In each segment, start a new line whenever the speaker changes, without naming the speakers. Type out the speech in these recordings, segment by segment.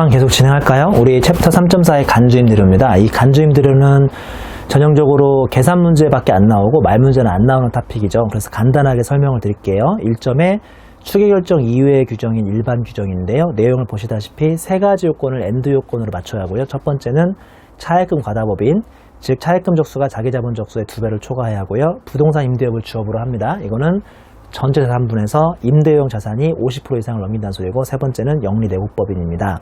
계속 진행할까요? 우리 챕터 3.4의 간주임대료입니다. 이 간주임대료는 전형적으로 계산 문제밖에 안 나오고 말 문제는 안 나오는 토픽이죠. 그래서 간단하게 설명을 드릴게요. 1점에 추계결정 이외의 규정인 일반 규정인데요. 내용을 보시다시피 세 가지 요건을 AND 요건으로 맞춰야 하고요. 첫 번째는 차액금 과다법인, 즉 차액금 적수가 자기 자본 적수의 2배를 초과해야 하고요. 부동산 임대업을 주업으로 합니다. 이거는 전체 자산분에서 임대용 자산이 50% 이상을 넘긴다는 소리고, 세 번째는 영리내국법인입니다.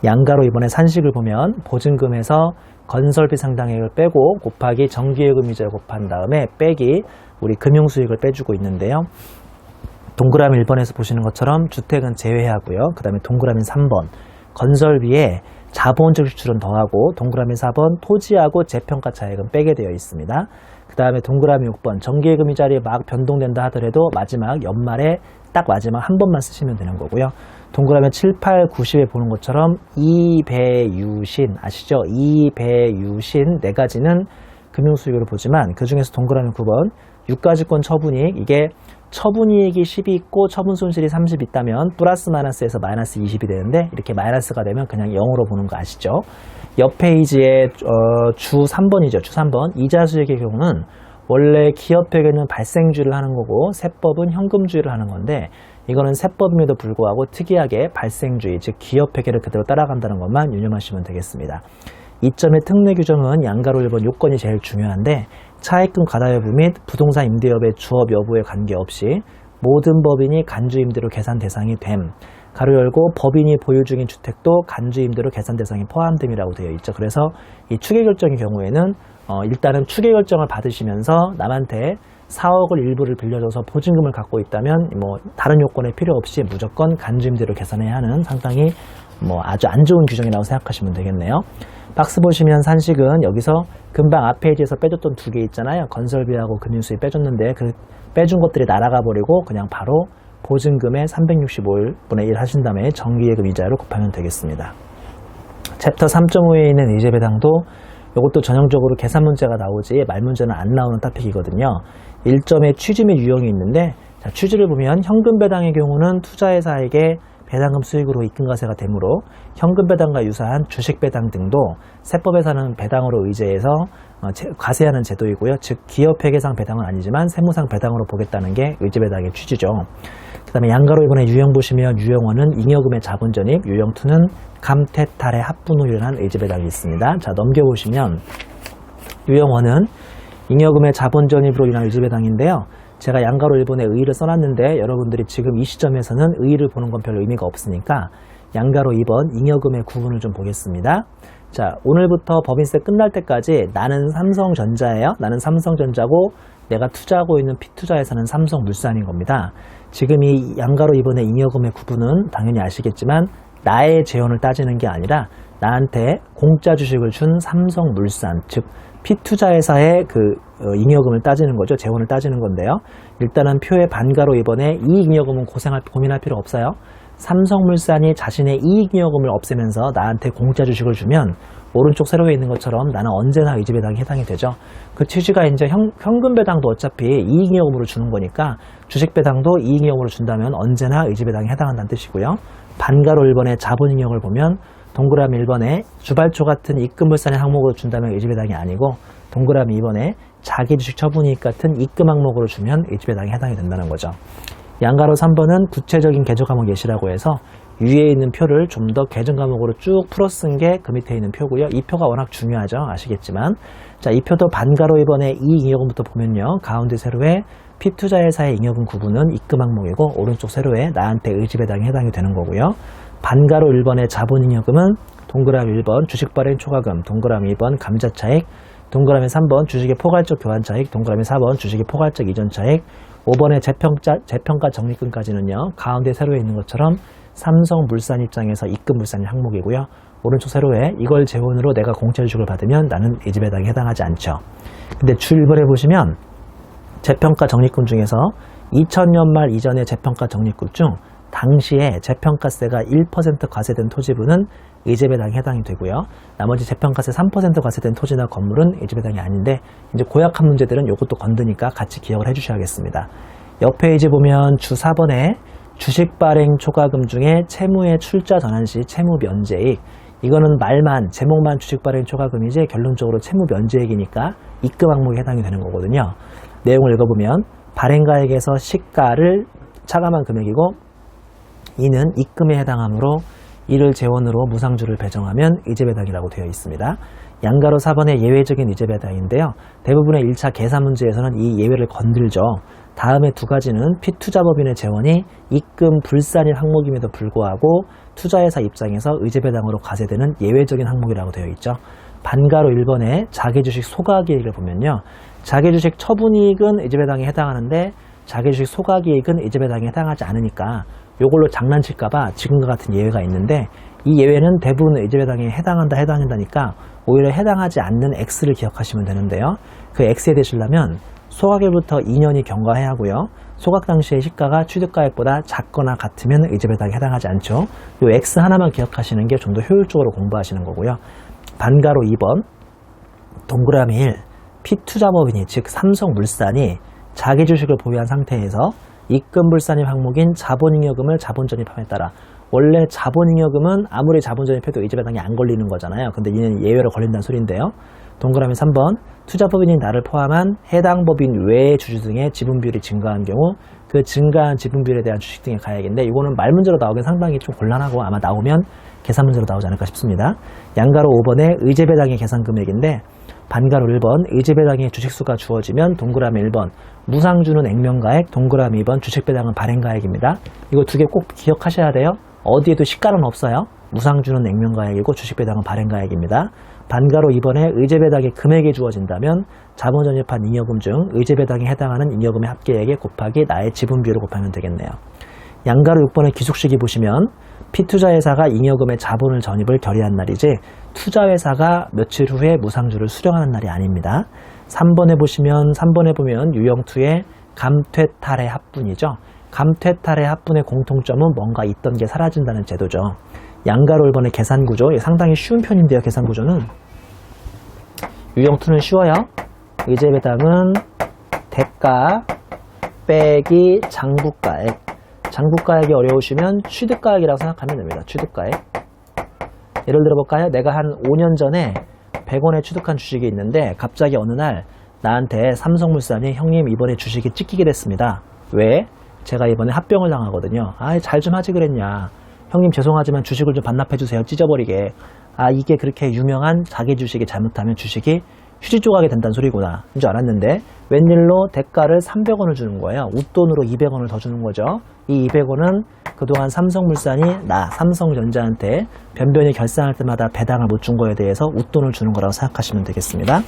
양가로 이번에 산식을 보면 보증금에서 건설비 상당액을 빼고 곱하기 정기예금 이자를 곱한 다음에 빼기 우리 금융수익을 빼주고 있는데요. 동그라미 1번에서 보시는 것처럼 주택은 제외하고요. 그 다음에 동그라미 3번 건설비에 자본적 지출은 더하고, 동그라미 4번 토지하고 재평가 차액은 빼게 되어 있습니다. 그 다음에 동그라미 6번 정기예금 이자율이 막 변동된다 하더라도 마지막 연말에 딱 마지막 한 번만 쓰시면 되는 거고요. 동그라미 7, 8, 90에 보는 것처럼 이배유신 아시죠? 이배유신 네 가지는 금융수익으로 보지만 그 중에서 동그라미 9번 유가증권 처분이익, 이게 처분이익이 10이 있고 처분손실이 30이 있다면 플러스 마이너스에서 마이너스 20이 되는데, 이렇게 마이너스가 되면 그냥 0으로 보는 거 아시죠? 옆 페이지에 주 3번이죠. 주 3번 이자수익의 경우는 원래 기업회계는 발생주의를 하는 거고 세법은 현금주의를 하는 건데, 이거는 세법임에도 불구하고 특이하게 발생주의, 즉 기업회계를 그대로 따라간다는 것만 유념하시면 되겠습니다. 이점의 특례 규정은 양가로 1번 요건이 제일 중요한데, 차액금 과다 여부 및 부동산 임대업의 주업 여부에 관계없이 모든 법인이 간주임대로 계산 대상이 됨, 가로 열고 법인이 보유 중인 주택도 간주임대로 계산 대상이 포함됨이라고 되어 있죠. 그래서 이 추계결정의 경우에는 일단은 추계결정을 받으시면서 남한테 4억을 일부를 빌려줘서 보증금을 갖고 있다면 다른 요건에 필요 없이 무조건 간주임대로 계산해야 하는 상당히 아주 안 좋은 규정이라고 생각하시면 되겠네요. 박스 보시면 산식은 여기서 금방 앞 페이지에서 빼줬던 두 개 있잖아요. 건설비하고 금융수익 빼줬는데 그 빼준 것들이 날아가 버리고 그냥 바로 보증금의 365분의 1 하신 다음에 정기예금 이자로 곱하면 되겠습니다. 챕터 3.5에 있는 의제배당도 이것도 전형적으로 계산 문제가 나오지 말 문제는 안 나오는 토픽이거든요. 1점에 취지 및 유형이 있는데, 자, 취지를 보면 현금 배당의 경우는 투자회사에게 배당금 수익으로 입금과세가 되므로 현금 배당과 유사한 주식 배당 등도 세법에서는 배당으로 의제해서 과세하는 제도이고요. 즉 기업회계상 배당은 아니지만 세무상 배당으로 보겠다는 게 의제배당의 취지죠. 그 다음에 양가로 이번에 유형 보시면 유형 1은 잉여금의 자본전입, 유형 2는 감태탈의 합분으로 일어난 의제배당이 있습니다. 자, 넘겨보시면 유형 1은 잉여금의 자본전입으로 인한 의제배당인데요. 제가 양가로 1번에 의의를 써놨는데 여러분들이 지금 이 시점에서는 의의를 보는 건 별 의미가 없으니까 양가로 2번 잉여금의 구분을 좀 보겠습니다. 자, 오늘부터 법인세 끝날 때까지 나는 삼성전자예요. 나는 삼성전자고 내가 투자하고 있는 피투자회사는 삼성물산인 겁니다. 지금 이 양가로 2번의 잉여금의 구분은 당연히 아시겠지만 나의 재원을 따지는 게 아니라 나한테 공짜 주식을 준 삼성물산, 즉 피투자회사의 잉여금을 따지는 거죠. 재원을 따지는 건데요. 일단은 표의 반가로 이번에 이익잉여금은 고민할 필요 없어요. 삼성물산이 자신의 이익잉여금을 없애면서 나한테 공짜 주식을 주면 오른쪽 세로에 있는 것처럼 나는 언제나 의지배당에 해당이 되죠. 그 취지가 이제 현금 배당도 어차피 이익잉여금으로 주는 거니까 주식 배당도 이익잉여금으로 준다면 언제나 의지배당에 해당한다는 뜻이고요. 반가로 1번의 자본잉여금을 보면 동그라미 1번에 주발초 같은 입금물산의 항목으로 준다면 의지배당이 아니고, 동그라미 2번에 자기주식 처분이익 같은 입금 항목으로 주면 의지배당에 해당이 된다는 거죠. 양가로 3번은 구체적인 계정 과목 예시라고 해서 위에 있는 표를 좀 더 계정 과목으로 쭉 풀어 쓴 게 그 밑에 있는 표고요. 이 표가 워낙 중요하죠. 아시겠지만. 자, 이 표도 반가로 1번에 이익잉여금부터 보면요. 가운데 세로에 피투자회사의 잉여금 구분은 입금 항목이고, 오른쪽 세로에 나한테 의지배당에 해당이 되는 거고요. 반가로 1번의 자본잉여금은 동그라미 1번 주식 발행 초과금, 동그라미 2번 감자차익, 동그라미 3번 주식의 포괄적 교환차익, 동그라미 4번 주식의 포괄적 이전차익, 5번의 재평가 적립금까지는요. 가운데 세로에 있는 것처럼 삼성물산 입장에서 입금물산이 항목이고요. 오른쪽 세로에 이걸 재원으로 내가 공짜 주식을 받으면 나는 의지배당에 해당하지 않죠. 근데 주 1번에 보시면 재평가 적립금 중에서 2000년 말 이전의 재평가 적립금 중 당시에 재평가세가 1% 과세된 토지분은 의제배당에 해당이 되고요. 나머지 재평가세 3% 과세된 토지나 건물은 의제배당이 아닌데, 이제 고약한 문제들은 이것도 건드니까 같이 기억을 해주셔야겠습니다. 옆 페이지 보면 주 4번에 주식 발행 초과금 중에 채무의 출자 전환 시 채무 면제액, 이거는 말만 제목만 주식 발행 초과금이지 결론적으로 채무 면제액이니까 입금 항목에 해당이 되는 거거든요. 내용을 읽어보면 발행가액에서 시가를 차감한 금액이고 이는 입금에 해당하므로 이를 재원으로 무상주를 배정하면 의제배당이라고 되어 있습니다. 양가로 4번의 예외적인 의제배당인데요. 대부분의 1차 계산 문제에서는 이 예외를 건들죠. 다음에 두 가지는 피투자법인의 재원이 입금 불산일 항목임에도 불구하고 투자회사 입장에서 의제배당으로 과세되는 예외적인 항목이라고 되어 있죠. 반가로 1번의 자기주식 소각이익을 보면요. 자기주식 처분이익은 의제배당에 해당하는데 자기주식 소각이익은 의제배당에 해당하지 않으니까 이걸로 장난칠까봐 지금과 같은 예외가 있는데 이 예외는 대부분 의제배당에 해당한다니까 오히려 해당하지 않는 X를 기억하시면 되는데요. 그 X에 대시려면 소각일부터 2년이 경과해야 하고요. 소각 당시의 시가가 취득가액보다 작거나 같으면 의제배당에 해당하지 않죠. 이 X 하나만 기억하시는 게 좀 더 효율적으로 공부하시는 거고요. 반가로 2번 동그라미 1 피투자법인이 즉 삼성물산이 자기 주식을 보유한 상태에서 입금불산입 항목인 자본잉여금을 자본전입함에 따라 원래 자본잉여금은 아무리 자본전입해도 의제배당이 안 걸리는 거잖아요. 근데 얘는 예외로 걸린다는 소리인데요. 동그라미 3번 투자법인인 나를 포함한 해당 법인 외의 주주 등의 지분비율이 증가한 경우 그 증가한 지분비율에 대한 주식 등의 가액인데 이거는 말 문제로 나오긴 상당히 좀 곤란하고 아마 나오면 계산 문제로 나오지 않을까 싶습니다. 양가로 5번의 의제배당의 계산 금액인데 반가로 1번 의제배당의 주식수가 주어지면 동그라미 1번 무상주는 액면가액 동그라미 2번 주식배당은 발행가액입니다. 이거 두 개 꼭 기억하셔야 돼요. 어디에도 시가는 없어요. 무상주는 액면가액이고 주식배당은 발행가액입니다. 반가로 2번에 의제배당의 금액이 주어진다면 자본전입한 잉여금 중 의제배당에 해당하는 잉여금의 합계액에 곱하기 나의 지분비율을 곱하면 되겠네요. 양가로 6번의 기숙식이 보시면 피투자회사가 잉여금의 자본을 전입을 결의한 날이지 투자회사가 며칠 후에 무상주를 수령하는 날이 아닙니다. 3번에 보면 유형2의 감퇴탈의 합분이죠. 감퇴탈의 합분의 공통점은 뭔가 있던 게 사라진다는 제도죠. 양가로 1번의 계산구조, 상당히 쉬운 편인데요. 계산구조는 유형2는 쉬워요. 의제배당은 대가 빼기 장부가액, 장부가액이 어려우시면 취득가액이라고 생각하면 됩니다. 취득가액. 예를 들어볼까요? 내가 한 5년 전에 100원에 취득한 주식이 있는데 갑자기 어느 날 나한테 삼성물산이 형님 이번에 주식이 찢기게 됐습니다. 왜? 제가 이번에 합병을 당하거든요. 잘 좀 하지 그랬냐. 형님 죄송하지만 주식을 좀 반납해주세요. 찢어버리게. 이게 그렇게 유명한 자기 주식이 잘못하면 주식이 휴지 조각이 된다는 소리구나. 인 줄 알았는데 웬일로 대가를 300원을 주는 거예요. 웃돈으로 200원을 더 주는 거죠. 이 200원은 그동안 삼성물산이 삼성전자한테 변변히 결산할 때마다 배당을 못 준 거에 대해서 웃돈을 주는 거라고 생각하시면 되겠습니다.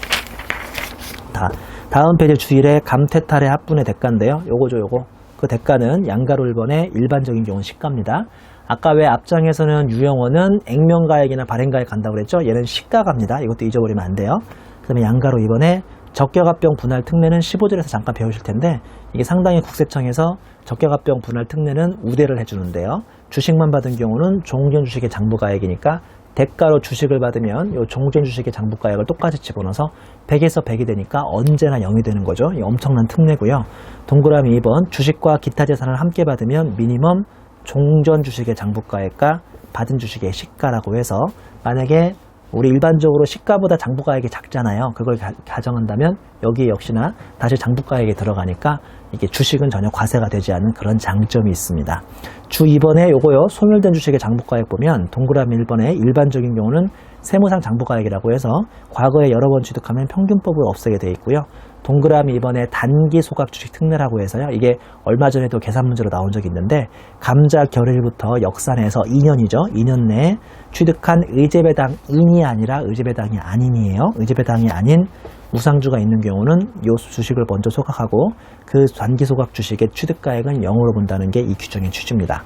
다음 페이지 주일에 감퇴탈의 합분의 대가인데요. 요거. 그 대가는 양가로 1번의 일반적인 경우는 시가입니다. 아까 왜 앞장에서는 유형원은 액면가액이나 발행가액 간다고 그랬죠? 얘는 시가갑니다. 이것도 잊어버리면 안 돼요. 그 다음에 양가로 2번에 적격합병 분할 특례는 15절에서 잠깐 배우실 텐데 이게 상당히 국세청에서 적격합병 분할 특례는 우대를 해주는데요. 주식만 받은 경우는 종전 주식의 장부가액이니까 대가로 주식을 받으면 이 종전 주식의 장부가액을 똑같이 집어넣어서 100에서 100이 되니까 언제나 0이 되는 거죠. 이 엄청난 특례고요. 동그라미 2번 주식과 기타 재산을 함께 받으면 미니멈 종전 주식의 장부가액과 받은 주식의 시가라고 해서 만약에 우리 일반적으로 시가보다 장부가액이 작잖아요. 그걸 가정한다면 여기 역시나 다시 장부가액이 들어가니까 이게 주식은 전혀 과세가 되지 않는 그런 장점이 있습니다. 주 2번에 요거요. 소멸된 주식의 장부가액 보면 동그라미 1번에 일반적인 경우는 세무상 장부가액이라고 해서 과거에 여러 번 취득하면 평균법으로 없애게 되어 있고요. 동그라미 2번에 단기 소각 주식 특례라고 해서요. 이게 얼마 전에도 계산 문제로 나온 적이 있는데 감자 결일부터 역산해서 2년이죠. 2년 내에 취득한 의제배당인이 아니라 의제배당이 아닌이에요. 의제배당이 아닌 무상주가 있는 경우는 이 주식을 먼저 소각하고 그 단기 소각 주식의 취득가액은 0으로 본다는 게 이 규정의 취지입니다.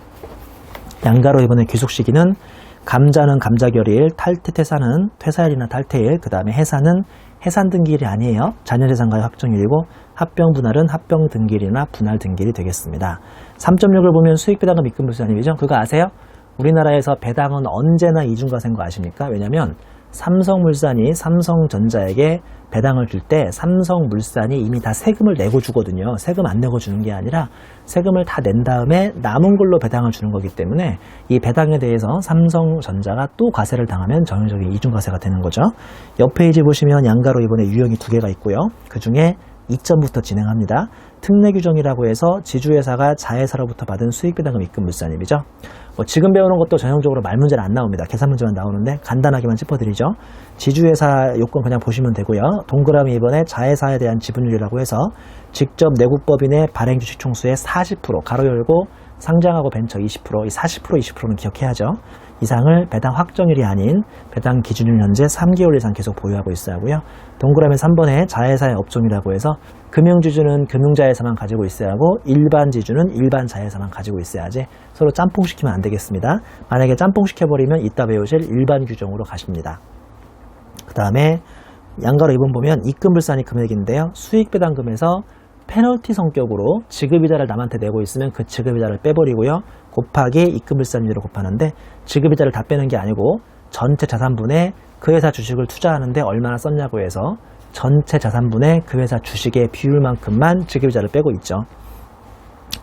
양가로 2번의 귀속시기는 감자는 감자결일, 탈퇴사는 퇴사일이나 탈퇴일, 그 다음에 해산은 해산 등기일이 아니에요. 자녀재산가의 확정일이고 합병분할은 합병 등기일이나 분할 등기일이 되겠습니다. 3.6을 보면 수익배당금 입금불산입이죠. 그거 아세요? 우리나라에서 배당은 언제나 이중과세인 거 아십니까? 왜냐면 삼성물산이 삼성전자에게 배당을 줄 때 삼성물산이 이미 다 세금을 내고 주거든요. 세금 안 내고 주는 게 아니라 세금을 다 낸 다음에 남은 걸로 배당을 주는 거기 때문에 이 배당에 대해서 삼성전자가 또 과세를 당하면 전형적인 이중과세가 되는 거죠. 옆 페이지 보시면 양가로 이번에 유형이 2개가 있고요. 그 중에 이점부터 진행합니다. 특례 규정이라고 해서 지주회사가 자회사로부터 받은 수익배당금 입금물산입이죠. 지금 배우는 것도 전형적으로 말문제는 안 나옵니다. 계산 문제만 나오는데 간단하게만 짚어드리죠. 지주회사 요건 그냥 보시면 되고요. 동그라미 이번에 자회사에 대한 지분율이라고 해서 직접 내국법인의 발행주식 총수의 40% 가로 열고 상장하고 벤처 20% 이 40% 20%는 기억해야죠. 이상을 배당 확정일이 아닌 배당 기준일 현재 3개월 이상 계속 보유하고 있어야 하고요. 동그라미 3번에 자회사의 업종이라고 해서 금융지주는 금융자회사만 가지고 있어야 하고 일반 지주는 일반 자회사만 가지고 있어야지 서로 짬뽕시키면 안 되겠습니다. 만약에 짬뽕시켜버리면 이따 배우실 일반 규정으로 가십니다. 그 다음에 양가로 2번 보면 입금불산이 금액인데요. 수익배당금에서 페널티 성격으로 지급이자를 남한테 내고 있으면 그 지급이자를 빼버리고요. 곱하기 입금불산율을 곱하는데 지급이자를 다 빼는 게 아니고 전체 자산분에 그 회사 주식을 투자하는데 얼마나 썼냐고 해서 전체 자산분에 그 회사 주식의 비율만큼만 지급이자를 빼고 있죠.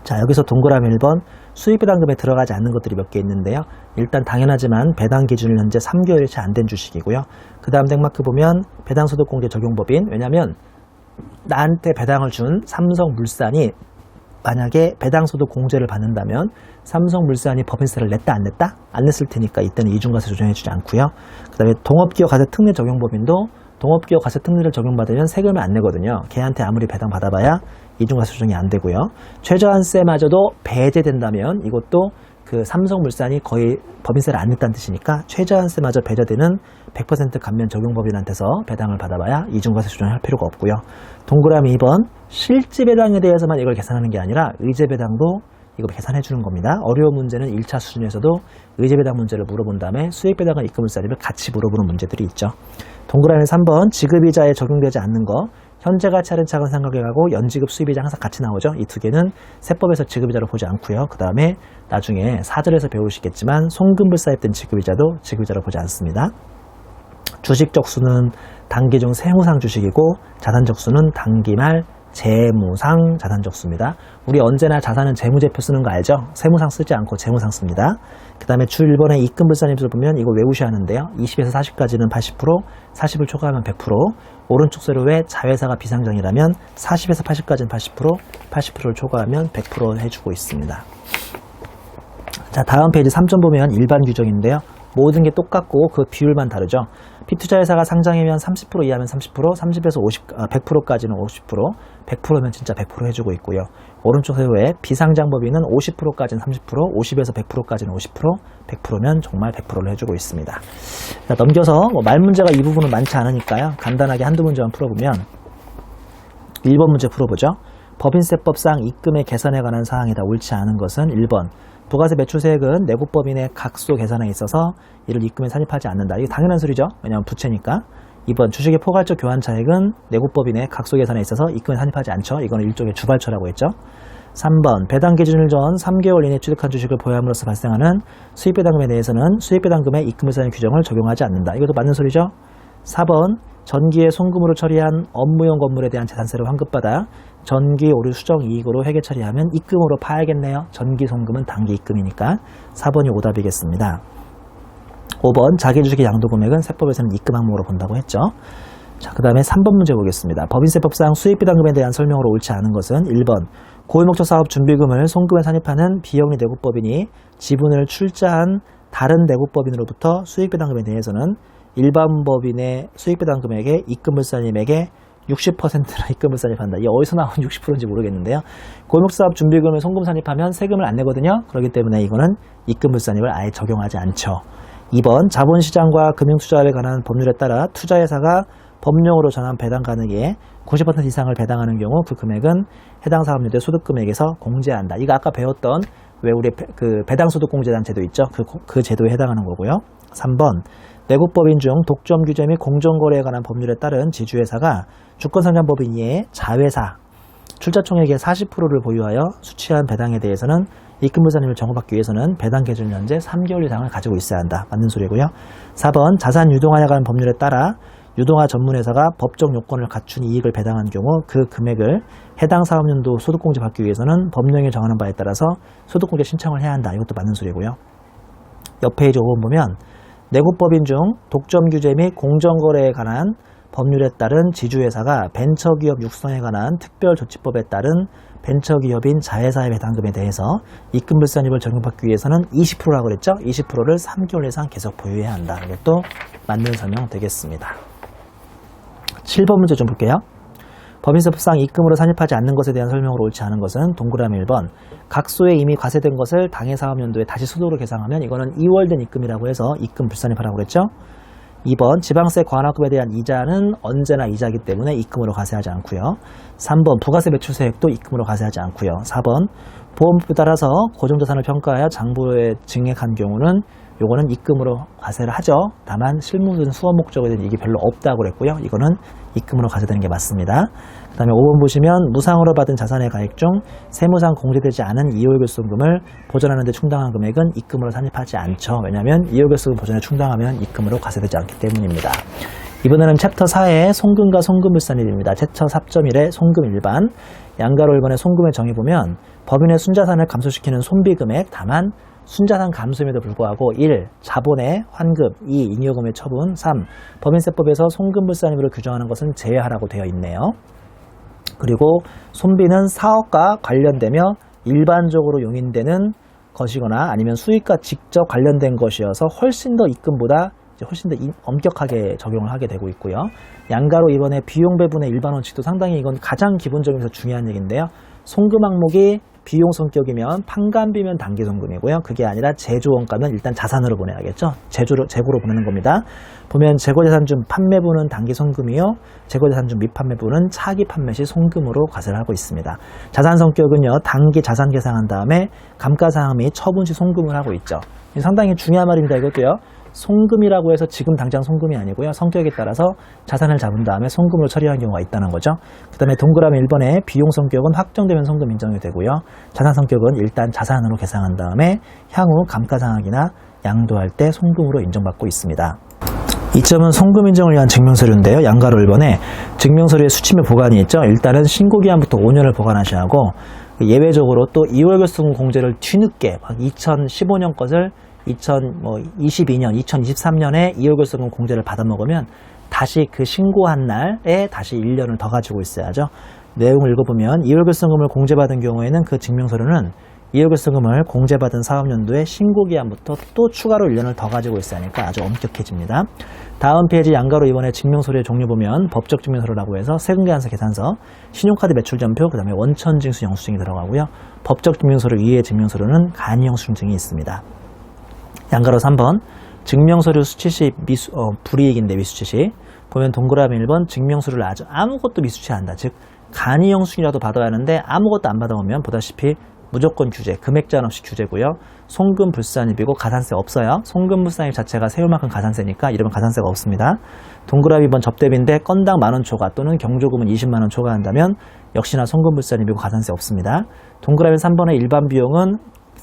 자, 여기서 동그라미 1번 수익배당금에 들어가지 않는 것들이 몇 개 있는데요. 일단 당연하지만 배당 기준일 현재 3개월이 채 안 된 주식이고요. 그 다음 땡마크 보면 배당소득공제 적용법인, 왜냐면 나한테 배당을 준 삼성물산이 만약에 배당소득 공제를 받는다면 삼성물산이 법인세를 냈다 안 냈다? 안 냈을 테니까 이때는 이중과세 조정해주지 않고요. 그 다음에 동업기업 과세특례 적용법인도 동업기업 과세특례를 적용받으면 세금을 안 내거든요. 걔한테 아무리 배당 받아봐야 이중과세 조정이 안 되고요. 최저한세마저도 배제된다면 이것도 그 삼성물산이 거의 법인세를 안 냈다는 뜻이니까 최저한세마저 배제되는 100% 감면 적용법인한테서 배당을 받아봐야 이중과세 조정을 할 필요가 없고요. 동그라미 2번 실제 배당에 대해서만 이걸 계산하는 게 아니라 의제 배당도 이거 계산해 주는 겁니다. 어려운 문제는 1차 수준에서도 의제 배당 문제를 물어본 다음에 수익 배당과 입금물산임을 같이 물어보는 문제들이 있죠. 동그라미 3번 지급이자에 적용되지 않는 거 현재가 차근차근 생각해가고 연지급 수입이자 항상 같이 나오죠. 이 두 개는 세법에서 지급이자로 보지 않고요. 그 다음에 나중에 사절에서 배우시겠지만 송금불사입된 지급이자도 지급이자로 보지 않습니다. 주식적수는 단기 중 세무상 주식이고 자산적수는 단기 말 재무상 자산적수입니다. 우리 언제나 자산은 재무제표 쓰는 거 알죠? 세무상 쓰지 않고 재무상 씁니다. 그 다음에 주 1번의 입금불산임수를 보면 이거 외우셔야 하는데요. 20에서 40까지는 80%, 40을 초과하면 100%, 오른쪽 세로에 자회사가 비상장이라면 40에서 80까지는 80%, 80%를 초과하면 100% 해주고 있습니다. 자, 다음 페이지 3점 보면 일반 규정인데요. 모든 게 똑같고 그 비율만 다르죠. B투자회사가 상장이면 30% 이하면 30%, 30에서 100%까지는 50%, 100%면 진짜 100% 해주고 있고요. 오른쪽 세로에 비상장법인은 50%까지는 30%, 50에서 100%까지는 50%, 100%면 정말 100%를 해주고 있습니다. 자, 넘겨서 말 문제가 이 부분은 많지 않으니까요. 간단하게 한두 문제만 풀어보면 1번 문제 풀어보죠. 법인세법상 입금의 계산에 관한 사항이다. 옳지 않은 것은 1번 부가세 매출세액은 내국법인의 각소 계산에 있어서 이를 입금에 산입하지 않는다. 이게 당연한 소리죠. 왜냐하면 부채니까. 2번 주식의 포괄적 교환 차익은 내국법인의 각소 계산에 있어서 입금에 산입하지 않죠. 이거는 일종의 주발처라고 했죠. 3번 배당 기준일 전 3개월 이내 취득한 주식을 보유함으로써 발생하는 수익배당금에 대해서는 수익배당금의 입금을 사는 규정을 적용하지 않는다. 이것도 맞는 소리죠. 4번 전기에 송금으로 처리한 업무용 건물에 대한 재산세를 환급받아 전기 오류 수정 이익으로 회계 처리하면 입금으로 파야겠네요. 전기 송금은 단기 입금이니까 4번이 오답이겠습니다. 5번 자기 주식의 양도 금액은 세법에서는 입금 항목으로 본다고 했죠. 자, 그 다음에 3번 문제 보겠습니다. 법인세법상 수익배당금에 대한 설명으로 옳지 않은 것은 1번 고유목적 사업 준비금을 송금에 산입하는 비영리 내국법인이 지분을 출자한 다른 내국법인으로부터 수익배당금에 대해서는 일반 법인의 수익배당 금액에 입금물산임에게 60%나 입금을 산입한다. 이게 어디서 나온 60%인지 모르겠는데요. 고유목사업 준비금을 송금 산입하면 세금을 안 내거든요. 그렇기 때문에 이거는 입금물 산입을 아예 적용하지 않죠. 2번 자본시장과 금융투자에 관한 법률에 따라 투자회사가 법령으로 정한 배당 가능에 90% 이상을 배당하는 경우 그 금액은 해당 사업료의 소득금액에서 공제한다. 이거 아까 배웠던 왜 우리 그 배당소득공제라는 제도 있죠. 그 제도에 해당하는 거고요. 3번 내국법인 중 독점 규제 및 공정거래에 관한 법률에 따른 지주회사가 주권상장법인 이외에 자회사 출자총액의 40%를 보유하여 수취한 배당에 대해서는 입금불산임을 정보받기 위해서는 배당 기준 현재 3개월 이상을 가지고 있어야 한다. 맞는 소리고요. 4번 자산 유동화에 관한 법률에 따라 유동화 전문회사가 법적 요건을 갖춘 이익을 배당한 경우 그 금액을 해당 사업연도 소득공제 받기 위해서는 법령이 정하는 바에 따라서 소득공제 신청을 해야 한다. 이것도 맞는 소리고요. 옆 페이지 5번 보면 내국법인 중 독점 규제 및 공정거래에 관한 법률에 따른 지주회사가 벤처기업 육성에 관한 특별조치법에 따른 벤처기업인 자회사의 배당금에 대해서 입금불산임을 적용받기 위해서는 20%라고 그랬죠? 20%를 3개월 이상 계속 보유해야 한다. 이것도 맞는 설명 되겠습니다. 7번 문제 좀 볼게요. 법인세법상 입금으로 산입하지 않는 것에 대한 설명으로 옳지 않은 것은 동그라미 1번 각소에 이미 과세된 것을 당해 사업연도에 다시 수도로 계상하면 이거는 2월 된 입금이라고 해서 입금 불산입하라고 그랬죠. 2번 지방세 관할금에 대한 이자는 언제나 이자이기 때문에 입금으로 과세하지 않고요. 3번 부가세 매출세액도 입금으로 과세하지 않고요. 4번 보험법에 따라서 고정자산을 평가하여 장부에 증액한 경우는 요거는 입금으로 과세를 하죠. 다만 실무든 수업 목적에 대한 이익이 별로 없다고 그랬고요. 이거는 입금으로 과세되는 게 맞습니다. 그 다음에 5번 보시면 무상으로 받은 자산의 가액 중 세무상 공제되지 않은 이월결손금을 보전하는 데 충당한 금액은 입금으로 산입하지 않죠. 왜냐하면 이월결손금 보전에 충당하면 입금으로 과세되지 않기 때문입니다. 이번에는 챕터 4의 송금과 송금불산입니다. 챕터 4.1의 송금 일반 양가로 1번의 송금의 정의 보면 법인의 순자산을 감소시키는 손비금액 다만 순자산 감소임에도 불구하고 1. 자본의 환급 2. 잉여금의 처분 3. 법인세법에서 송금불산임으로 규정하는 것은 제외하라고 되어 있네요. 그리고 손비는 사업과 관련되며 일반적으로 용인되는 것이거나 아니면 수익과 직접 관련된 것이어서 훨씬 더 입금보다 훨씬 더 엄격하게 적용을 하게 되고 있고요. 양가로 이번에 비용 배분의 일반 원칙도 상당히 이건 가장 기본적이면서 중요한 얘기인데요. 송금 항목이 비용 성격이면 판관비면 단기송금이고요. 그게 아니라 제조원가는 일단 자산으로 보내야겠죠. 재고로 보내는 겁니다. 보면 재고자산 중 판매부는 단기송금이요. 재고자산 중 미판매부는 차기 판매 시 송금으로 과세를 하고 있습니다. 자산 성격은요. 단기 자산 계상한 다음에 감가상각 및 처분 시 송금을 하고 있죠. 상당히 중요한 말입니다. 이것도요. 송금이라고 해서 지금 당장 송금이 아니고요. 성격에 따라서 자산을 잡은 다음에 송금으로 처리하는 경우가 있다는 거죠. 그 다음에 동그라미 1번에 비용 성격은 확정되면 송금 인정이 되고요. 자산 성격은 일단 자산으로 계상한 다음에 향후 감가상각이나 양도할 때 송금으로 인정받고 있습니다. 이 점은 송금 인정을 위한 증명서류인데요. 양가로 1번에 증명서류에 수취물 보관이 있죠. 일단은 신고기한부터 5년을 보관하셔야 하고 예외적으로 또 2월결손금 공제를 뒤늦게 2015년 것을 2022년, 2023년에 2월결손금 공제를 받아먹으면 다시 그 신고한 날에 다시 1년을 더 가지고 있어야죠. 내용을 읽어보면 2월결손금을 공제받은 경우에는 그 증명서류는 2월결손금을 공제받은 사업연도에 신고기한부터 또 추가로 1년을 더 가지고 있어야 하니까 아주 엄격해집니다. 다음 페이지 양가로 이번에 증명서류의 종류 보면 법적 증명서류라고 해서 세금계산서 계산서, 신용카드 매출전표, 그 다음에 원천징수 영수증이 들어가고요. 법적 증명서류 이외의 증명서류는 간이영수증이 있습니다. 양가로 3번 증명서류 수취 시 불이익인데 미수취 시 보면 동그라미 1번 증명서류를 아무것도 미수취한다. 즉 간이 영수증이라도 받아야 하는데 아무것도 안 받아오면 보다시피 무조건 규제, 금액 제한 없이 규제고요. 송금 불산입이고 가산세 없어요. 송금 불산입 자체가 세울 만큼 가산세니까 이러면 가산세가 없습니다. 동그라미 2번 접대비인데 건당 만원 초과 또는 경조금은 20만원 초과한다면 역시나 송금 불산입이고 가산세 없습니다. 동그라미 3번의 일반 비용은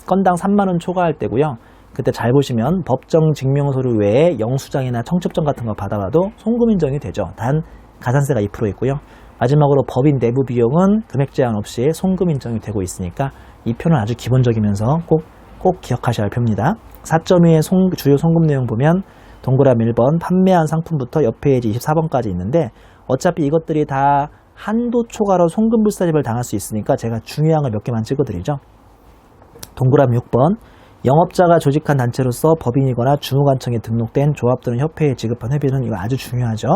건당 3만원 초과할 때고요. 그때 잘 보시면 법정 증명서류 외에 영수장이나 청첩장 같은 거 받아와도 송금 인정이 되죠. 단 가산세가 2% 있고요. 마지막으로 법인 내부 비용은 금액 제한 없이 송금 인정이 되고 있으니까 이 표는 아주 기본적이면서 꼭 기억하셔야 할 표입니다. 4.2의 주요 송금 내용 보면 동그라미 1번 판매한 상품부터 옆 페이지 24번까지 있는데 어차피 이것들이 다 한도 초과로 송금 불산입을 당할 수 있으니까 제가 중요한 걸 몇 개만 찍어드리죠. 동그라미 6번 영업자가 조직한 단체로서 법인이거나 주무관청에 등록된 조합 또는 협회에 지급한 회비는 이거 아주 중요하죠.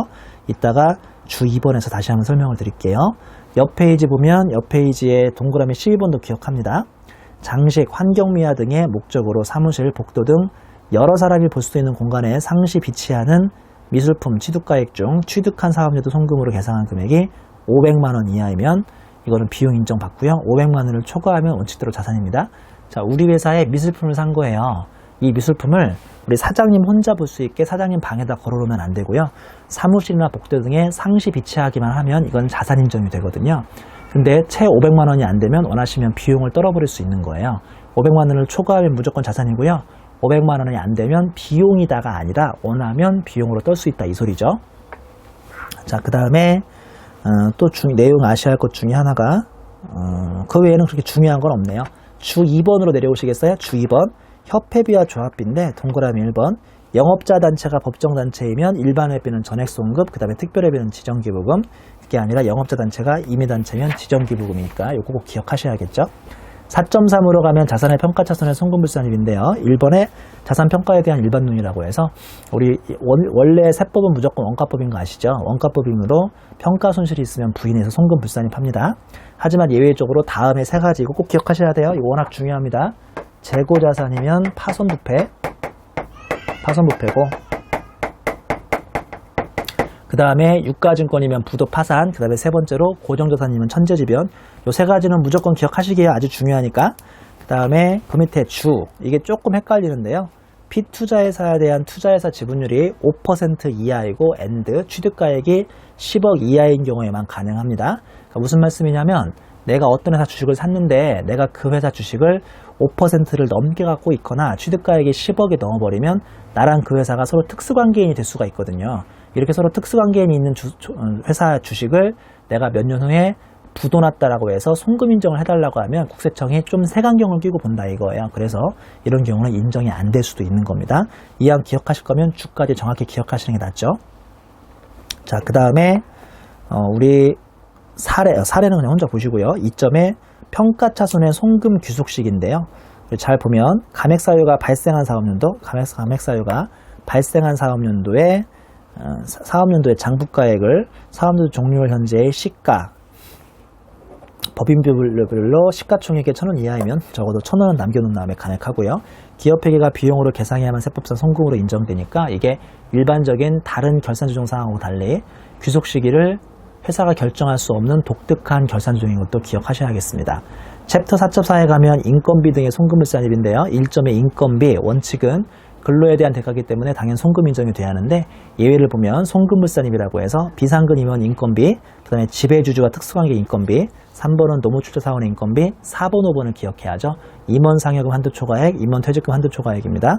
이따가 주 2번에서 다시 한번 설명을 드릴게요. 옆 페이지 보면 옆 페이지에 동그라미 12번도 기억합니다. 장식, 환경미화 등의 목적으로 사무실, 복도 등 여러 사람이 볼 수 있는 공간에 상시 비치하는 미술품 취득가액 중 취득한 사업료도 송금으로 계상한 금액이 500만 원 이하이면 이거는 비용 인정받고요. 500만 원을 초과하면 원칙대로 자산입니다. 자, 우리 회사에 미술품을 산 거예요. 이 미술품을 우리 사장님 혼자 볼 수 있게 사장님 방에다 걸어놓으면 안 되고요. 사무실이나 복도 등에 상시 비치하기만 하면 이건 자산 인정이 되거든요. 근데 채 500만 원이 안 되면 원하시면 비용을 떨어버릴 수 있는 거예요. 500만 원을 초과하면 무조건 자산이고요. 500만 원이 안 되면 비용이다가 아니라 원하면 비용으로 떨 수 있다 이 소리죠. 자, 그 다음에 또 내용 아셔야 할 것 중에 하나가 그 외에는 그렇게 중요한 건 없네요. 주 2번으로 내려오시겠어요? 주 2번 협회비와 조합비인데 동그라미 1번 영업자 단체가 법정 단체이면 일반 회비는 전액 송급, 그 다음에 특별 회비는 지정 기부금. 그게 아니라 영업자 단체가 임의 단체면 지정 기부금이니까 이거 꼭 기억하셔야겠죠. 4.3으로 가면 자산의 평가 차손의 송금불산입인데요. 1번에 자산 평가에 대한 일반론이라고 해서 우리 원래 세법은 무조건 원가법인 거 아시죠? 원가법이므로 평가 손실이 있으면 부인해서 송금불산입합니다. 하지만 예외적으로 다음에 세 가지 이거 꼭 기억하셔야 돼요. 이거 워낙 중요합니다. 재고자산이면 파손부패고 그 다음에 유가증권이면 부도파산, 그 다음에 세 번째로 고정자산이면 천재지변. 요 세 가지는 무조건 기억하시기에 아주 중요하니까. 그 다음에 그 밑에 주, 이게 조금 헷갈리는데요. 피투자회사에 대한 투자회사 지분율이 5% 이하이고 and 취득가액이 10억 이하인 경우에만 가능합니다. 그러니까 무슨 말씀이냐면 내가 어떤 회사 주식을 샀는데 내가 그 회사 주식을 5%를 넘게 갖고 있거나 취득가액이 10억이 넘어버리면 나랑 그 회사가 서로 특수관계인이 될 수가 있거든요. 이렇게 서로 특수관계인이 있는 회사 주식을 내가 몇 년 후에 부도났다라고 해서 송금 인정을 해달라고 하면 국세청이 좀 색안경을 끼고 본다 이거예요. 그래서 이런 경우는 인정이 안 될 수도 있는 겁니다. 이왕 기억하실 거면 주까지 정확히 기억하시는 게 낫죠. 자, 그 다음에 우리 사례는 그냥 혼자 보시고요. 2점에 평가차손의 송금 귀속식인데요. 잘 보면 감액사유가 발생한 사업연도, 감액사유가 발생한 사업연도에 장부가액을 사업연도 종료일 현재의 시가 법인별로 시가총액의 1,000원 이하이면 적어도 1,000원은 남겨놓은 다음에 감액하고요. 기업회계가 비용으로 계상해야만 세법상 송금으로 인정되니까 이게 일반적인 다른 결산조정 사항하고 달리 귀속 시기를 회사가 결정할 수 없는 독특한 결산조정인 것도 기억하셔야겠습니다. 챕터 4.4에 가면 인건비 등의 송금불산입인데요. 1점의 인건비 원칙은 근로에 대한 대가이기 때문에 당연 송금 인정이 돼야 하는데 예외를 보면 송금불산입이라고 해서 비상근 임원 인건비, 그 다음에 지배주주와 특수관계 인건비, 3번은 노무출자사원의 인건비, 4번, 5번을 기억해야죠. 임원 상여금 한도 초과액, 임원 퇴직금 한도 초과액입니다.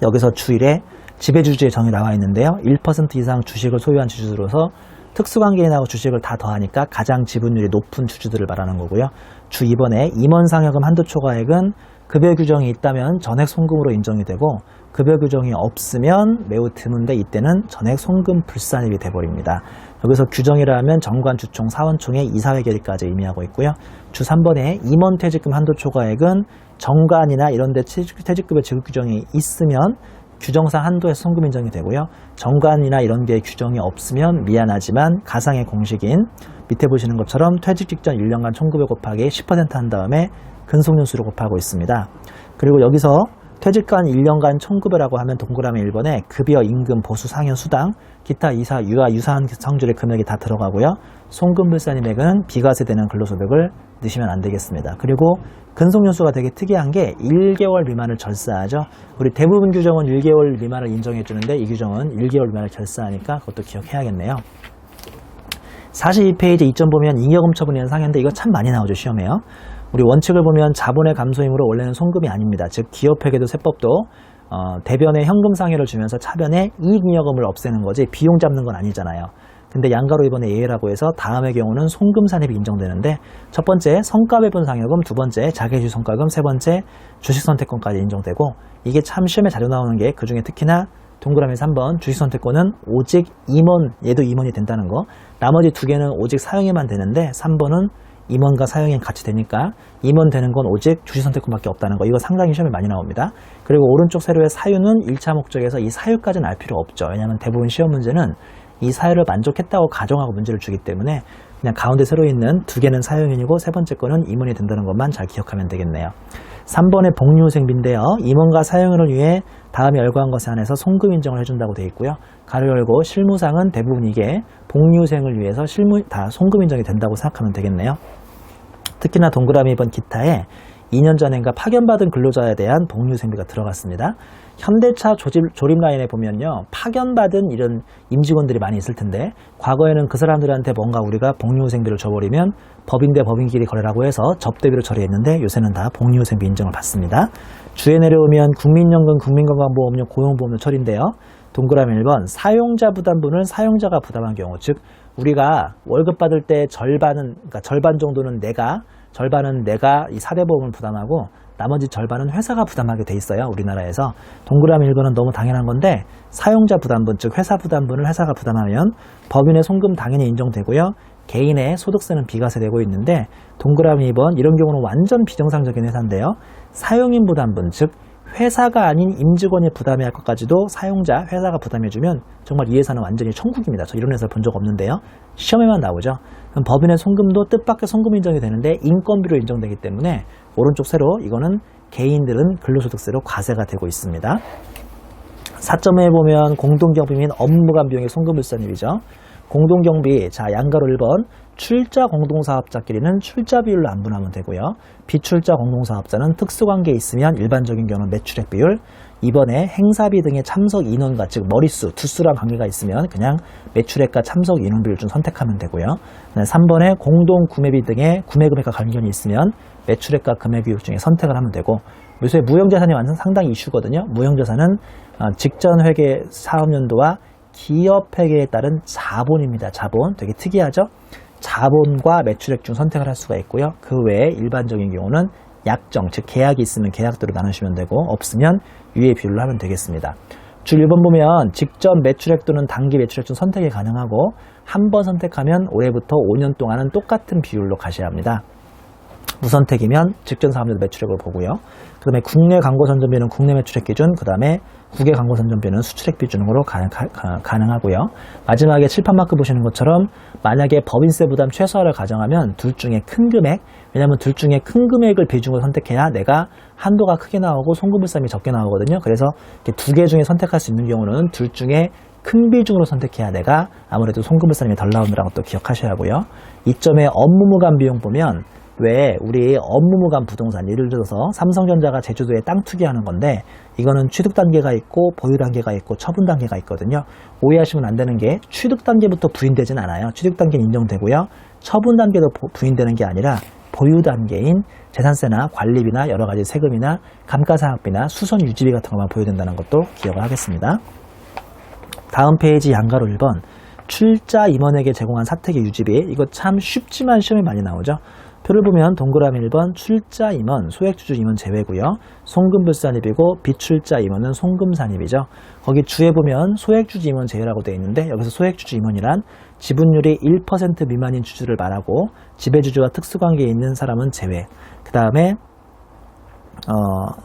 여기서 주1에 지배주주의 정의 나와 있는데요. 1% 이상 주식을 소유한 주주로서 특수관계인하고 주식을 다 더하니까 가장 지분율이 높은 주주들을 말하는 거고요. 주 2번에 임원 상여금 한도 초과액은 급여 규정이 있다면 전액 송금으로 인정이 되고 급여 규정이 없으면 매우 드문데 이때는 전액 송금 불산입이 돼버립니다. 여기서 규정이라면 정관, 주총, 사원총의 이사회 결의까지 의미하고 있고요. 주 3번에 임원 퇴직금 한도 초과액은 정관이나 이런 데 퇴직급여 지급 규정이 있으면 규정상 한도에서 송금 인정이 되고요. 정관이나 이런 데 규정이 없으면 미안하지만 가상의 공식인 밑에 보시는 것처럼 퇴직 직전 1년간 총급여 곱하기 10% 한 다음에 근속연수를 곱하고 있습니다. 그리고 여기서 퇴직간 1년간 총급여라고 하면 동그라미 1번에 급여, 임금, 보수, 상여, 수당, 기타 이사, 유아, 유사한 성질의 금액이 다 들어가고요. 송금불산임액은 비과세되는 근로소득을 넣으시면 안 되겠습니다. 그리고 근속연수가 되게 특이한 게 1개월 미만을 절사하죠. 우리 대부분 규정은 1개월 미만을 인정해 주는데 이 규정은 1개월 미만을 절사하니까 그것도 기억해야겠네요. 42페이지 2점 보면 잉여금 처분이라는 상해인데 이거 참 많이 나오죠, 시험에요. 우리 원칙을 보면 자본의 감소이므로 원래는 송금이 아닙니다. 즉 기업회계도 세법도 대변에 현금 상해를 주면서 차변에 이익잉여금을 없애는 거지 비용 잡는 건 아니잖아요. 근데 양가로 이번에 예외라고 해서 다음의 경우는 송금 산입이 인정되는데 첫 번째 성과배분 상여금, 두 번째 자기주식 성과금, 세 번째 주식선택권까지 인정되고 이게 참 시험에 자주 나오는 게 그중에 특히나 동그라미 3번 주식선택권은 오직 임원, 얘도 임원이 된다는 거, 나머지 두 개는 오직 사용해만 되는데 3번은 임원과 사용인 같이 되니까 임원 되는 건 오직 주식선택권밖에 없다는 거, 이거 상당히 시험에 많이 나옵니다. 그리고 오른쪽 세로의 사유는 1차 목적에서 이 사유까지는 알 필요 없죠. 왜냐하면 대부분 시험 문제는 이 사유를 만족했다고 가정하고 문제를 주기 때문에 그냥 가운데 세로에 있는 두 개는 사용인이고 세 번째 거는 임원이 된다는 것만 잘 기억하면 되겠네요. 3번의 복리후생비인데요. 임원과 사용인을 위해 다음에 열거한 것에 한해서 송금 인정을 해준다고 되어 있고요. 가로 열고 실무상은 대부분 이게 복리후생을 위해서 다 송금 인정이 된다고 생각하면 되겠네요. 특히나 동그라미 2번 기타에 2년 전인가 파견받은 근로자에 대한 복리후생비가 들어갔습니다. 현대차 조립 라인에 보면요, 파견받은 이런 임직원들이 많이 있을 텐데 과거에는 그 사람들한테 뭔가 우리가 복리후생비를 줘버리면 법인 대 법인끼리 거래라고 해서 접대비로 처리했는데 요새는 다 복리후생비 인정을 받습니다. 주에 내려오면 국민연금, 국민건강보험료, 고용보험료 처리인데요. 동그라미 1번, 사용자 부담분을 사용자가 부담한 경우, 즉 우리가 월급 받을 때 그러니까 절반 정도는 절반은 내가 이 사대보험을 부담하고 나머지 절반은 회사가 부담하게 돼 있어요. 우리나라에서. 동그라미 1번은 너무 당연한 건데 사용자 부담분, 즉 회사 부담분을 회사가 부담하면 법인의 송금 당연히 인정되고요. 개인의 소득세는 비과세되고 있는데 동그라미 2번, 이런 경우는 완전 비정상적인 회사인데요. 사용인 부담분, 즉 회사가 아닌 임직원이 부담해야 할 것까지도 사용자, 회사가 부담해주면 정말 이 회사는 완전히 천국입니다. 저 이런 회사 본 적 없는데요. 시험에만 나오죠. 그럼 법인의 송금도 뜻밖의 송금 인정이 되는데 인건비로 인정되기 때문에 오른쪽 세로 이거는 개인들은 근로소득세로 과세가 되고 있습니다. 4점에 보면 공동경비 및 업무간 비용의 송금불산입이죠. 공동경비, 자 양가로 1번, 출자 공동사업자끼리는 출자 비율로 안분하면 되고요. 비출자 공동사업자는 특수관계에 있으면 일반적인 경우는 매출액 비율, 2번에 행사비 등의 참석 인원과 즉 머릿수, 두수랑 관계가 있으면 그냥 매출액과 참석 인원 비율 중 선택하면 되고요. 3번에 공동 구매비 등의 구매 금액과 관련이 있으면 매출액과 금액 비율 중에 선택을 하면 되고, 요새 무형자산이 완전 상당히 이슈거든요. 무형자산은 직전 회계 사업연도와 기업 회계에 따른 자본입니다. 자본 되게 특이하죠. 자본과 매출액 중 선택을 할 수가 있고요. 그 외에 일반적인 경우는 약정, 즉 계약이 있으면 계약대로 나누시면 되고 없으면 유예 비율로 하면 되겠습니다. 줄 1번 보면 직전 매출액 또는 단기 매출액 중 선택이 가능하고 한 번 선택하면 올해부터 5년 동안은 똑같은 비율로 가셔야 합니다. 무선택이면 직전 사업연도 매출액을 보고요. 그 다음에 국내 광고 선전비는 국내 매출액 기준, 그 다음에 국외 광고 선전비는 수출액 기준으로 가능하고요. 마지막에 칠판 마크 보시는 것처럼 만약에 법인세 부담 최소화를 가정하면 둘 중에 큰 금액, 왜냐하면 둘 중에 큰 금액을 비중으로 선택해야 내가 한도가 크게 나오고 송금불산이 적게 나오거든요. 그래서 두 개 중에 선택할 수 있는 경우는 둘 중에 큰 비중으로 선택해야 내가 아무래도 송금불산이 덜 나오느라고 또 기억하셔야 하고요. 이점에 업무무관 비용 보면 왜 우리 업무무관 부동산, 예를 들어서 삼성전자가 제주도에 땅 투기하는 건데 이거는 취득 단계가 있고 보유 단계가 있고 처분 단계가 있거든요. 오해하시면 안 되는 게 취득 단계부터 부인되진 않아요. 취득 단계는 인정되고요. 처분 단계도 부인되는 게 아니라 보유 단계인 재산세나 관리비나 여러 가지 세금이나 감가상각비나 수선 유지비 같은 것만 보유된다는 것도 기억을 하겠습니다. 다음 페이지 양가로 1번, 출자 임원에게 제공한 사택의 유지비. 이거 참 쉽지만 시험에 많이 나오죠. 표를 보면 동그라미 1번 출자 임원, 소액주주 임원 제외고요. 송금불산입이고 비출자 임원은 송금산입이죠. 거기 주에 보면 소액주주 임원 제외라고 되어 있는데 여기서 소액주주 임원이란 지분율이 1% 미만인 주주를 말하고 지배주주와 특수관계에 있는 사람은 제외. 그 다음에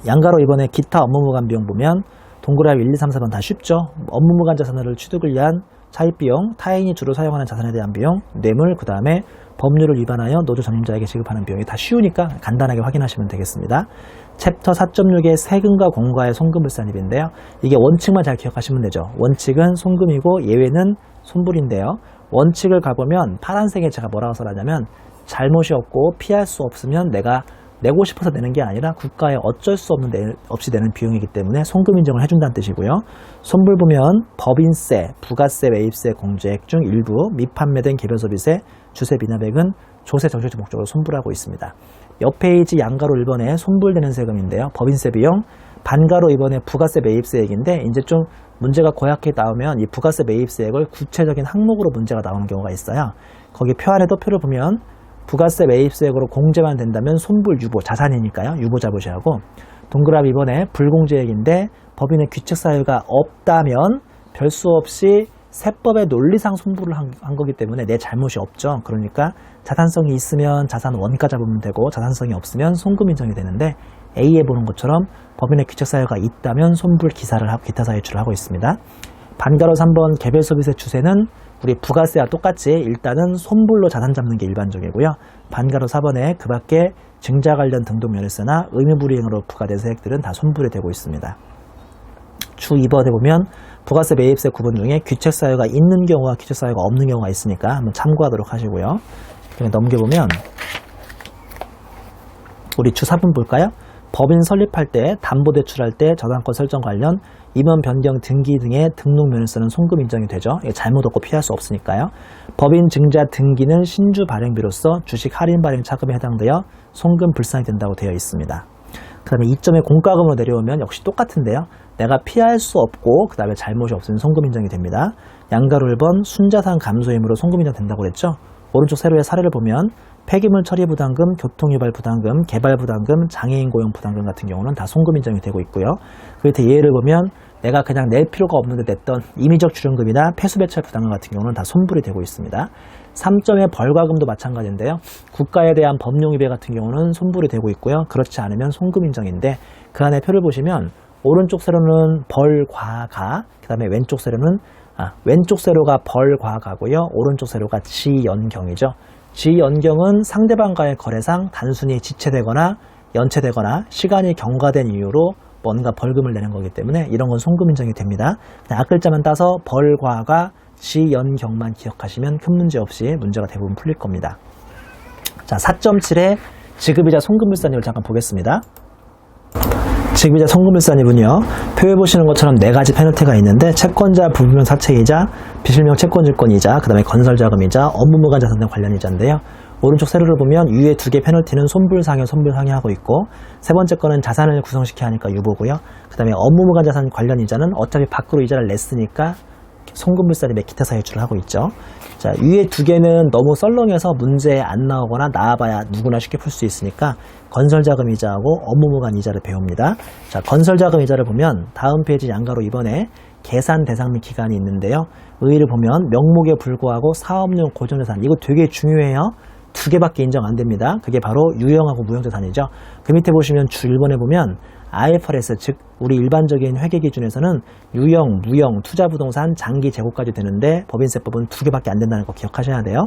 양가로 이번에 기타 업무무관 비용 보면 동그라미 1, 2, 3, 4번 다 쉽죠. 업무무관 자산을 취득을 위한 차입비용, 타인이 주로 사용하는 자산에 대한 비용, 뇌물, 그 다음에 법률을 위반하여 노조 전임자에게 지급하는 비용이 다 쉬우니까 간단하게 확인하시면 되겠습니다. 챕터 4.6의 세금과 공과의 송금불산입인데요. 이게 원칙만 잘 기억하시면 되죠. 원칙은 송금이고 예외는 손불인데요. 원칙을 가보면 파란색에 제가 뭐라고 써놨냐면 잘못이 없고 피할 수 없으면 내가 내고 싶어서 내는 게 아니라 국가에 어쩔 수 없이 내는 비용이기 때문에 송금 인정을 해준다는 뜻이고요. 손불 보면 법인세, 부가세, 매입세, 공제액 중 일부, 미판매된 개별소비세, 주세, 미납액은 조세 정책적 목적으로 손불하고 있습니다. 옆 페이지 양가로 1번에 손불되는 세금인데요. 법인세 비용, 반가로 이번에 부가세 매입세액인데 이제 좀 문제가 고약하게 나오면 이 부가세 매입세액을 구체적인 항목으로 문제가 나오는 경우가 있어요. 거기 표 안에도 표를 보면 부가세 매입세액으로 공제만 된다면 손불 유보, 자산이니까요. 유보 잡으셔야 하고 동그라미 이번에 불공제액인데 법인의 규칙 사유가 없다면 별 수 없이 세법의 논리상 손불을 한 거기 때문에 내 잘못이 없죠. 그러니까 자산성이 있으면 자산 원가 잡으면 되고 자산성이 없으면 송금 인정이 되는데 A에 보는 것처럼 법인의 규칙 사유가 있다면 손불 기사를 하고 기타 사유출을 하고 있습니다. 반가로 3번 개별소비세 주세는 우리 부가세와 똑같이 일단은 손불로 자산 잡는 게 일반적이고요. 반가로 4번에 그 밖에 증자 관련 등록면허세나 의무불이행으로 부과된 세액들은 다 손불이 되고 있습니다. 주 2번에 보면 부가세 매입세 구분 중에 규칙 사유가 있는 경우와 규칙 사유가 없는 경우가 있으니까 한번 참고하도록 하시고요. 그냥 넘겨보면 우리 주 4분 볼까요? 법인 설립할 때, 담보대출할 때, 저당권 설정 관련, 임원 변경 등기 등의 등록 면에서는 송금 인정이 되죠. 이게 잘못 없고 피할 수 없으니까요. 법인 증자 등기는 신주 발행비로서 주식 할인 발행 차금에 해당되어 송금 불상이 된다고 되어 있습니다. 그 다음에 2점의 공과금으로 내려오면 역시 똑같은데요. 내가 피할 수 없고 그 다음에 잘못이 없으면 송금 인정이 됩니다. 양가로 1번 순자산 감소임으로 송금 인정 된다고 그랬죠. 오른쪽 세로의 사례를 보면 폐기물 처리 부담금, 교통유발 부담금, 개발 부담금, 장애인 고용 부담금 같은 경우는 다 송금 인정이 되고 있고요. 그 밑에 예를 보면 내가 그냥 낼 필요가 없는데 냈던 임의적 출연금이나 폐수배출 부담금 같은 경우는 다 손불이 되고 있습니다. 3점의 벌과금도 마찬가지인데요. 국가에 대한 법령 위배 같은 경우는 손불이 되고 있고요. 그렇지 않으면 송금 인정인데 그 안에 표를 보시면 오른쪽 세로는 벌과가, 그 다음에 왼쪽 세로가 벌과가고요. 오른쪽 세로가 지연경이죠. 지연경은 상대방과의 거래상 단순히 지체되거나 연체되거나 시간이 경과된 이유로 뭔가 벌금을 내는 거기 때문에 이런 건 송금 인정이 됩니다. 그냥 앞글자만 따서 벌과가 지연경만 기억하시면 큰 문제 없이 문제가 대부분 풀릴 겁니다. 자, 4.7의 지급이자 송금불산입을 잠깐 보겠습니다. 지급이자 송금불산입은요, 표에 보시는 것처럼 4가지 페널티가 있는데 채권자 부분명 사채이자, 비실명 채권질권이자, 그 다음에 건설자금이자, 업무무관 자산 등 관련 이자인데요. 오른쪽 세로를 보면 위에 2개 페널티는 손불상여, 손불상여 하고 있고, 세 번째 거는 자산을 구성시켜야 하니까 유보고요. 그 다음에 업무무관 자산 관련 이자는 어차피 밖으로 이자를 냈으니까 송금불산이 기타 사유출을 하고 있죠. 자, 위에 2개는 너무 썰렁해서 문제에 안 나오거나 나와봐야 누구나 쉽게 풀 수 있으니까 건설자금 이자하고 업무무관 이자를 배웁니다. 자, 건설자금 이자를 보면 다음 페이지 양가로 이번에 계산 대상 및 기간이 있는데요. 의의를 보면 명목에 불구하고 사업용 고정자산, 이거 되게 중요해요. 2개밖에 인정 안 됩니다. 그게 바로 유형하고 무형자산이죠. 그 밑에 보시면 주 1번에 보면 IFRS, 즉 우리 일반적인 회계 기준에서는 유형, 무형, 투자부동산, 장기 재고까지 되는데 법인세법은 2개밖에 안 된다는 거 기억하셔야 돼요.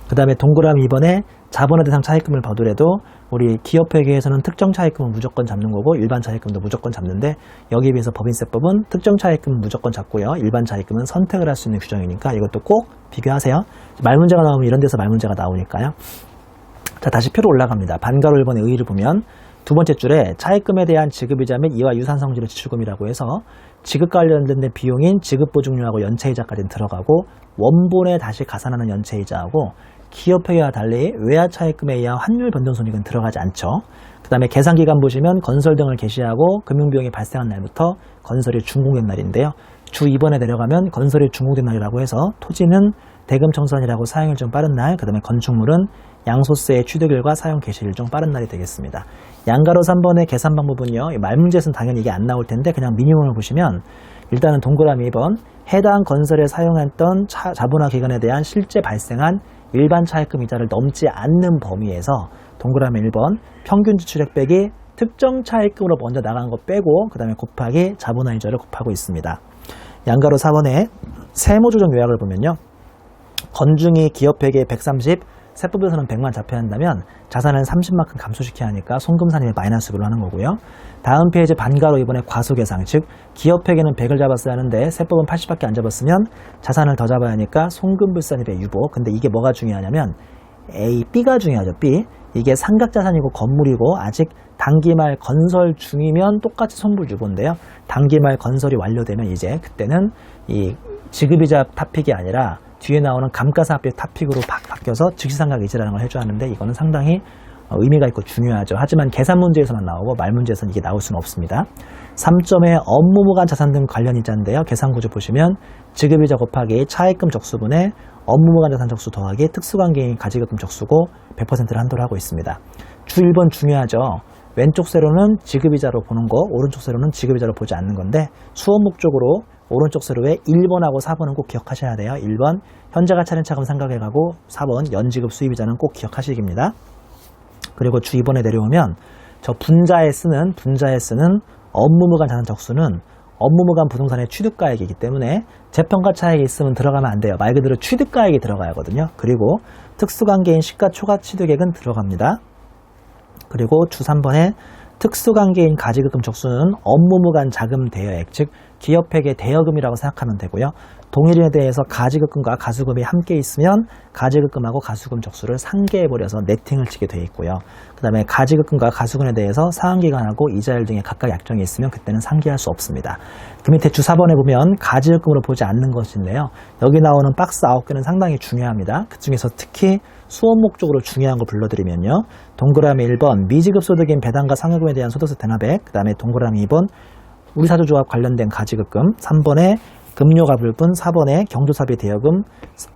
그 다음에 동그라미 2번에 자본화 대상 차입금을 봐두래도 우리 기업회계에서는 특정 차입금은 무조건 잡는 거고 일반 차입금도 무조건 잡는데 여기에 비해서 법인세법은 특정 차입금은 무조건 잡고요. 일반 차입금은 선택을 할 수 있는 규정이니까 이것도 꼭 비교하세요. 말문제가 나오면 이런 데서 말문제가 나오니까요. 자, 다시 표로 올라갑니다. 반가로 1번의 의의를 보면 두 번째 줄에 차입금에 대한 지급이자 및 이와 유사한 성질의 지출금이라고 해서 지급과 관련된 비용인 지급보증료하고 연체이자까지는 들어가고 원본에 다시 가산하는 연체이자하고 기업회계와 달리 외화 차입금에 의한 환율 변동손익은 들어가지 않죠. 그 다음에 계산기간 보시면 건설 등을 개시하고 금융비용이 발생한 날부터 건설이 준공된 날인데요. 주 2번에 내려가면 건설이 준공된 날이라고 해서 토지는 대금 청산이라고 사용일 좀 빠른 날, 그 다음에 건축물은 양소세의 취득일과 사용 개시일 좀 빠른 날이 되겠습니다. 양가로 3번의 계산 방법은요, 말문제에서는 당연히 이게 안 나올 텐데 그냥 미니멈을 보시면 일단은 동그라미 2번 해당 건설에 사용했던 자본화 기간에 대한 실제 발생한 일반 차입금 이자를 넘지 않는 범위에서 동그라미 1번 평균 지출액 빼기 특정 차입금으로 먼저 나간 거 빼고 그 다음에 곱하기 자본화 이자를 곱하고 있습니다. 양가로 4번의 세무조정 요약을 보면요, 건중이 기업회계 130, 세법에서는 100만 잡혀야 한다면 자산을 30만큼 감소시켜야 하니까 송금산입에 마이너스로 하는 거고요. 다음 페이지 반가로 이번에 과소계상, 즉 기업회계는 100을 잡았어야 하는데 세법은 80밖에 안 잡았으면 자산을 더 잡아야 하니까 송금불산입의 유보. 근데 이게 뭐가 중요하냐면 B가 중요하죠. B. 이게 상각자산이고 건물이고 아직 단기말 건설 중이면 똑같이 손불 유보인데요. 단기말 건설이 완료되면 이제 그때는 이 지급이자 탑픽이 아니라 뒤에 나오는 감가상각비 탑픽으로 바뀌어서 즉시상각 이자라는 걸 해줘야 하는데 이거는 상당히 의미가 있고 중요하죠. 하지만 계산 문제에서만 나오고 말 문제에서는 이게 나올 수는 없습니다. 3점의 업무무관 자산 등 관련 이자인데요. 계산구조 보시면 지급이자 곱하기 차입금 적수분의 업무무관 자산 적수 더하기 특수관계인 가지급금 적수고 100%를 한도로 하고 있습니다. 주 1번 중요하죠. 왼쪽 세로는 지급이자로 보는 거, 오른쪽 세로는 지급이자로 보지 않는 건데 수업 목적으로 오른쪽 세로에 1번하고 4번은 꼭 기억하셔야 돼요. 1번 현재가 차례차금 상각해가고 4번 연지급 수입이자는 꼭 기억하시기입니다. 그리고 주 2번에 내려오면 저 분자에 쓰는 업무무관 자산 적수는 업무무관 부동산의 취득가액이기 때문에 재평가 차익이 있으면 들어가면 안 돼요. 말 그대로 취득가액이 들어가야 하거든요. 그리고 특수관계인 시가초과취득액은 들어갑니다. 그리고 주 3번에 특수관계인 가지급금 적수는 업무무관 자금 대여액, 즉 기업회계 대여금이라고 생각하면 되고요. 동일인에 대해서 가지급금과 가수금이 함께 있으면 가지급금하고 가수금 족수를 상계해버려서 네팅을 치게 되어 있고요. 그 다음에 가지급금과 가수금에 대해서 상환기간하고 이자율 등의 각각 약정이 있으면 그때는 상기할 수 없습니다. 그 밑에 주 4번에 보면 가지급금으로 보지 않는 것인데요. 여기 나오는 박스 9개는 상당히 중요합니다. 그 중에서 특히 수업 목적으로 중요한 걸 불러드리면요. 동그라미 1번 미지급 소득인 배당과 상여금에 대한 소득세 대납액, 그 다음에 동그라미 2번 우리사조조합 관련된 가지급금, 3번에 금료가 불분, 4번에 경조사비 대여금,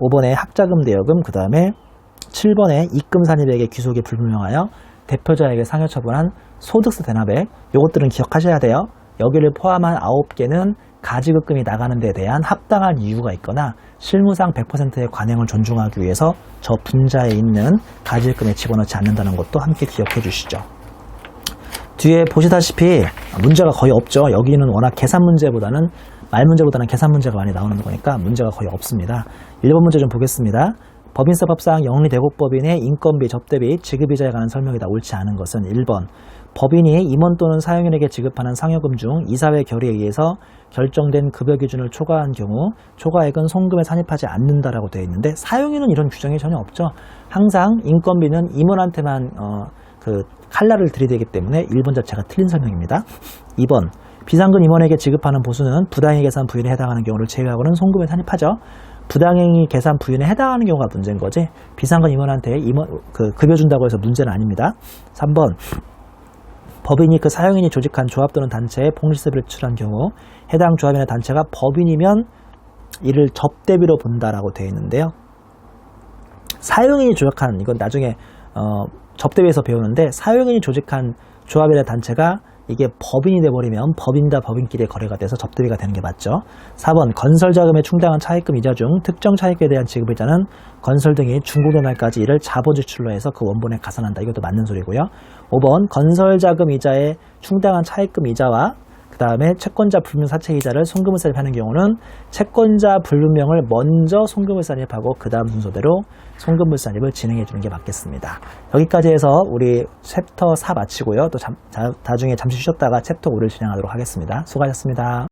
5번에 학자금 대여금, 그 다음에 7번에 입금산입액의 귀속이 불분명하여 대표자에게 상여처분한 소득세 대납액, 요것들은 기억하셔야 돼요. 여기를 포함한 9개는 가지급금이 나가는 데 대한 합당한 이유가 있거나 실무상 100%의 관행을 존중하기 위해서 저 분자에 있는 가지급금에 집어넣지 않는다는 것도 함께 기억해 주시죠. 뒤에 보시다시피 문제가 거의 없죠. 여기는 워낙 계산 문제보다는 말 문제보다는 계산 문제가 많이 나오는 거니까 문제가 거의 없습니다. 1번 문제 좀 보겠습니다. 법인세법상 영리대국법인의 인건비, 접대비, 지급이자에 관한 설명이 다 옳지 않은 것은 1번 법인이 임원 또는 사용인에게 지급하는 상여금 중 이사회 결의에 의해서 결정된 급여 기준을 초과한 경우 초과액은 송금에 산입하지 않는다라고 되어 있는데 사용인은 이런 규정이 전혀 없죠. 항상 인건비는 임원한테만 칼날을 들이대기 때문에 1번 자체가 틀린 설명입니다. 2번 비상근 임원에게 지급하는 보수는 부당행 계산 부인에 해당하는 경우를 제외하고는 송금에 산입하죠. 부당행위 계산 부인에 해당하는 경우가 문제인 거지 비상근 임원한테 급여 준다고 해서 문제는 아닙니다. 3번 법인이 그 사용인이 조직한 조합 또는 단체에 복리세비를 지출한 경우 해당 조합이나 단체가 법인이면 이를 접대비로 본다라고 되어 있는데요. 사용인이 조직한, 이건 나중에 접대비에서 배우는데 사용인이 조직한 조합이나 단체가 이게 법인이 돼버리면 법인과 법인끼리의 거래가 돼서 접대비가 되는 게 맞죠. 4번 건설자금에 충당한 차입금 이자 중 특정 차입금에 대한 지급이자는 건설 등이 중공된 날까지 이를 자본지출로 해서 그 원본에 가산한다. 이것도 맞는 소리고요. 5번 건설자금 이자에 충당한 차입금 이자와 그 다음에 채권자 불명 사채이자를 송금을 산입하는 경우는 채권자 불명을 먼저 송금을 산입하고 그 다음 순서대로 송금물 산입을 진행해 주는 게 맞겠습니다. 여기까지 해서 우리 챕터 4 마치고요. 또 나중에 잠시 쉬었다가 챕터 5를 진행하도록 하겠습니다. 수고하셨습니다.